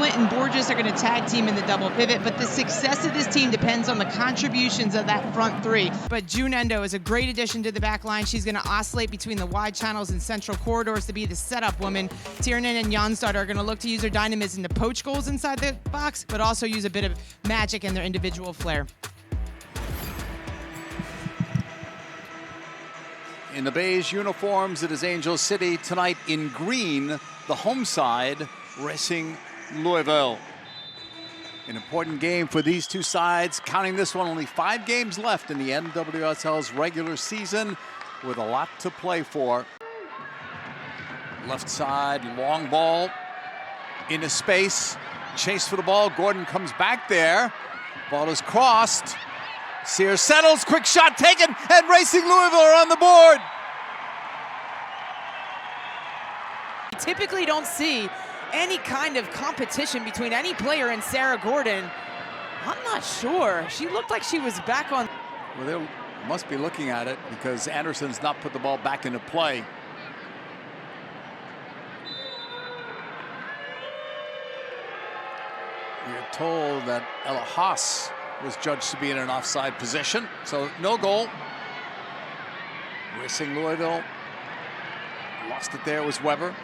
Flint and Borges are going to tag team in the double pivot, but the success of this team depends on the contributions of that front three. But June Endo is a great addition to the back line. She's going to oscillate between the wide channels and central corridors to be the setup woman. Tiernan and Jonstad are going to look to use their dynamism to poach goals inside the box, but also use a bit of magic and their individual flair. In the beige uniforms, it is Angel City tonight in green, the home side, Racing Louisville. An important game for these two sides. Counting this one, only 5 games left in the NWSL's regular season with a lot to play for. Left side, long ball into space. Chase for the ball. Gordon comes back there. Ball is crossed. Sears settles, quick shot taken, and Racing Louisville are on the board. You typically don't see any kind of competition between any player and Sarah Gordon. I'm not sure. She looked like she was back on. Well, they must be looking at it because Anderson's not put the ball back into play. We are told that Ella Haas was judged to be in an offside position, so no goal. Racing Louisville lost it there. It was Weber.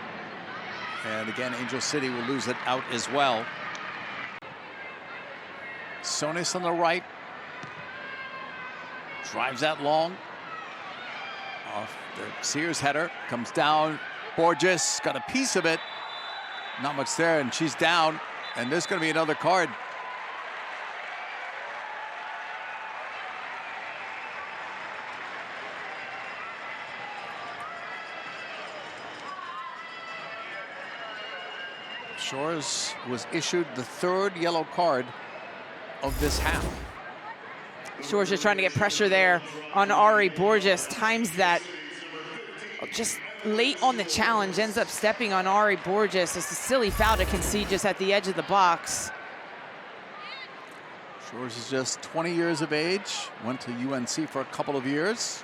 And again, Angel City will lose it out as well. Sonis on the right. Drives that long. Off the Sears header. Comes down. Borges got a piece of it. Not much there, and she's down. And there's going to be another card. Shores was issued the 3rd yellow card of this half. Shores just trying to get pressure there on Ari Borges. Times that just late on the challenge, ends up stepping on Ari Borges. It's a silly foul to concede just at the edge of the box. Shores is just 20 years of age, went to UNC for a couple of years.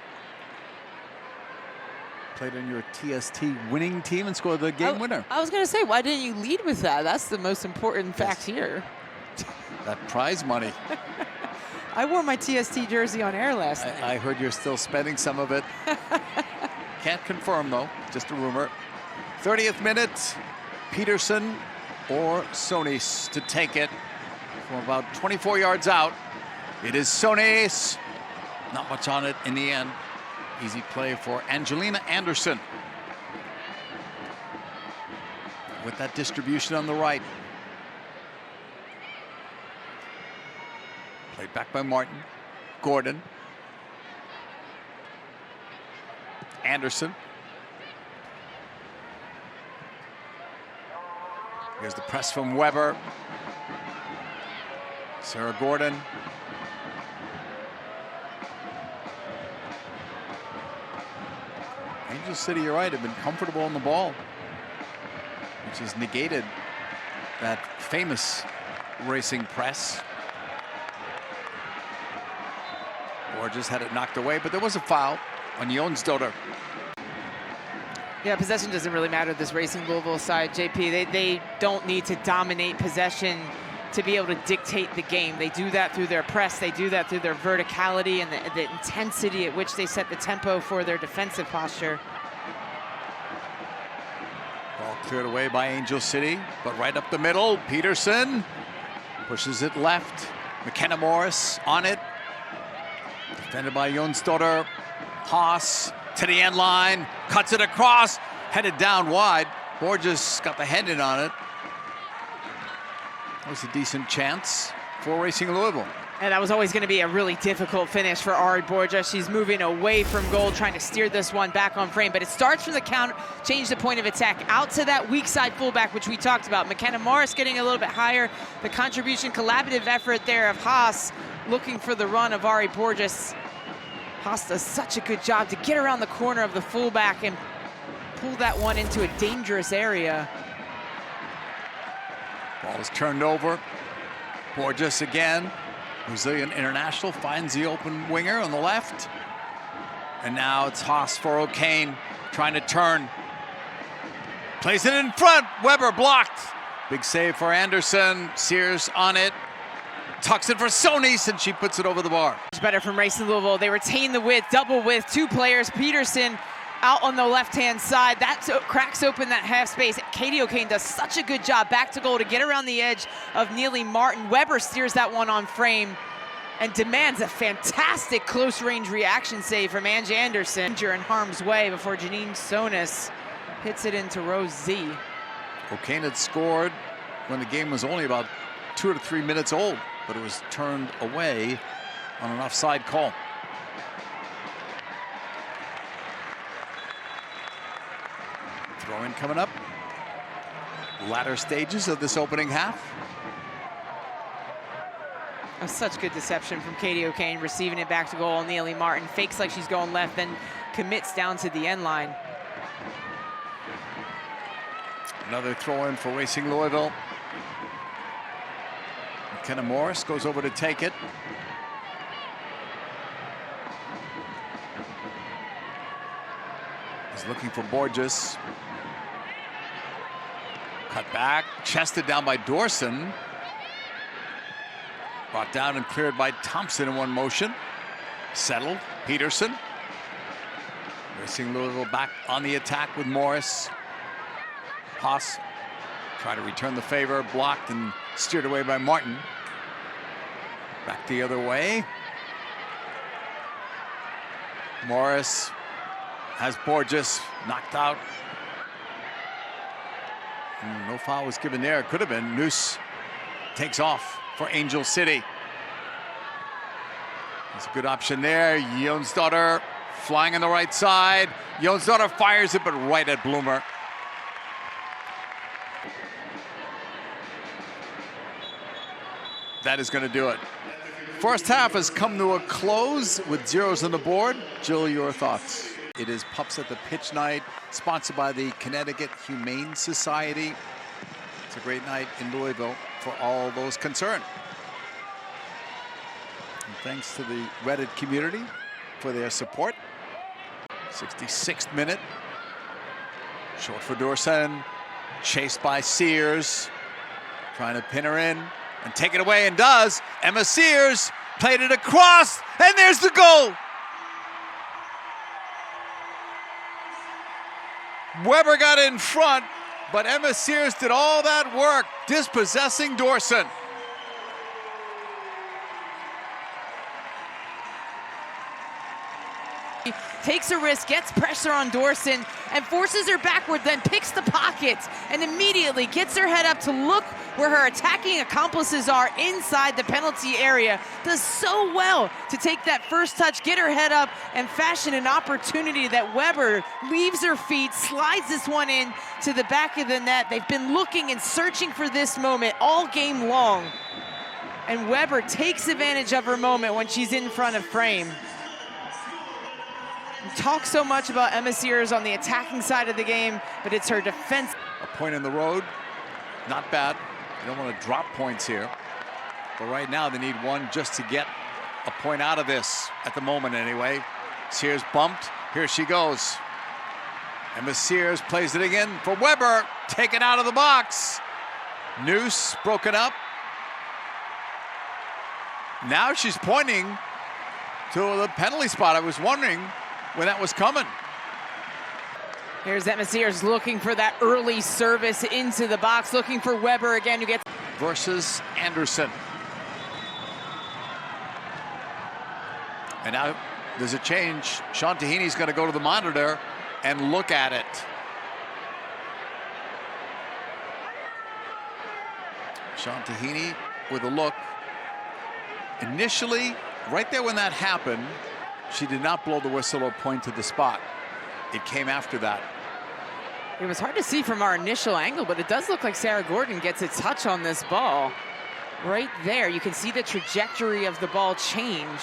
Played on your TST winning team and scored the game winner. I was going to say, why didn't you lead with that? That's the most important fact here. That prize money. I wore my TST jersey on air last night. I heard you're still spending some of it. Can't confirm, though. Just a rumor. 30th minute, Peterson or Sonis to take it from about 24 yards out. It is Sonis. Not much on it in the end. Easy play for Angelina Anderson. With that distribution on the right. Played back by Martin. Gordon. Anderson. Here's the press from Weber. Sarah Gordon. Angel City, you're right, have been comfortable on the ball, which has negated that famous racing press. Borges had it knocked away, but there was a foul on Jonstad. Yeah, possession doesn't really matter this Racing Louisville side, JP. They don't need to dominate possession to be able to dictate the game. They do that through their press. They do that through their verticality and the intensity at which they set the tempo for their defensive posture. Ball cleared away by Angel City, but right up the middle, Peterson pushes it left. McKenna Morris on it. Defended by Jonstad. Haas to the end line, cuts it across, headed down wide. Borges got the head in on it. That was a decent chance for Racing Louisville. And that was always going to be a really difficult finish for Ari Borges. She's moving away from goal, trying to steer this one back on frame. But it starts from the counter, change the point of attack, out to that weak side fullback, which we talked about. McKenna Morris getting a little bit higher. The contribution, collaborative effort there of Haas looking for the run of Ari Borges. Haas does such a good job to get around the corner of the fullback and pull that one into a dangerous area. Ball is turned over. Borges again. Brazilian international finds the open winger on the left. And now it's Haas for O'Kane trying to turn. Plays it in front. Weber blocked. Big save for Anderson. Sears on it. Tucks it for Sonis, and she puts it over the bar. Much better from Racing Louisville. They retain the width, double width, two players. Peterson out on the left-hand side. That cracks open that half space. Katie O'Kane does such a good job back to goal to get around the edge of Neely Martin. Weber steers that one on frame and demands a fantastic close-range reaction save from Angie Anderson. In harm's way before Janine Sonis hits it into row Z. O'Kane had scored when the game was only about 2 to 3 minutes old, but it was turned away on an offside call. Throw-in coming up. Latter stages of this opening half. Oh, such good deception from Katie O'Kane, receiving it back to goal. Neely Martin fakes like she's going left, then commits down to the end line. Another throw-in for Racing Louisville. McKenna Morris goes over to take it. He's looking for Borges. Cut back, chested down by Dorson. Brought down and cleared by Thompson in one motion. Settled, Peterson. Racing Louisville back on the attack with Morris. Haas try to return the favor, blocked and steered away by Martin. Back the other way. Morris has Borges knocked out. No foul was given there. Could have been. Noose takes off for Angel City. There's a good option there. Jonsdottir flying on the right side. Jonsdottir fires it, but right at Bloomer. That is going to do it. First half has come to a close with zeros on the board. Jill, your thoughts? It is Pups at the Pitch night, sponsored by the Connecticut Humane Society. It's a great night in Louisville for all those concerned. And thanks to the Reddit community for their support. 66th minute. Short for Dorson. Chased by Sears. Trying to pin her in and take it away, and does. Emma Sears played it across, and there's the goal. Weber got in front, but Emma Sears did all that work, dispossessing Dorson. Takes a risk, gets pressure on Dorson, and forces her backward, then picks the pocket, and immediately gets her head up to look where her attacking accomplices are inside the penalty area. Does so well to take that first touch, get her head up, and fashion an opportunity that Weber leaves her feet, slides this one in to the back of the net. They've been looking and searching for this moment all game long. And Weber takes advantage of her moment when she's in front of frame. We talk so much about Emma Sears on the attacking side of the game, but it's her defense. A point in the road, not bad. You don't want to drop points here. But right now they need one just to get a point out of this, at the moment anyway. Sears bumped, here she goes. Emma Sears plays it again for Weber, taken out of the box. Noose broken up. Now she's pointing to the penalty spot. I was wondering when that was coming. Here's Emma Sears looking for that early service into the box, looking for Weber again, who gets versus Anderson. And now there's a change. Sean Tahini's going to go to the monitor and look at it. Sean Tahini with a look. Initially, right there when that happened, she did not blow the whistle or point to the spot. It came after that. It was hard to see from our initial angle, but it does look like Sarah Gordon gets a touch on this ball. Right there, you can see the trajectory of the ball change.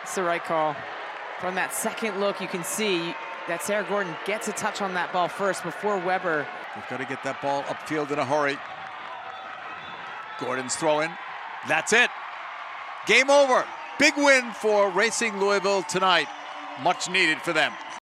It's the right call. From that second look, you can see that Sarah Gordon gets a touch on that ball first before Weber. They've got to get that ball upfield in a hurry. Gordon's throwing. That's it. Game over. Big win for Racing Louisville tonight. Much needed for them.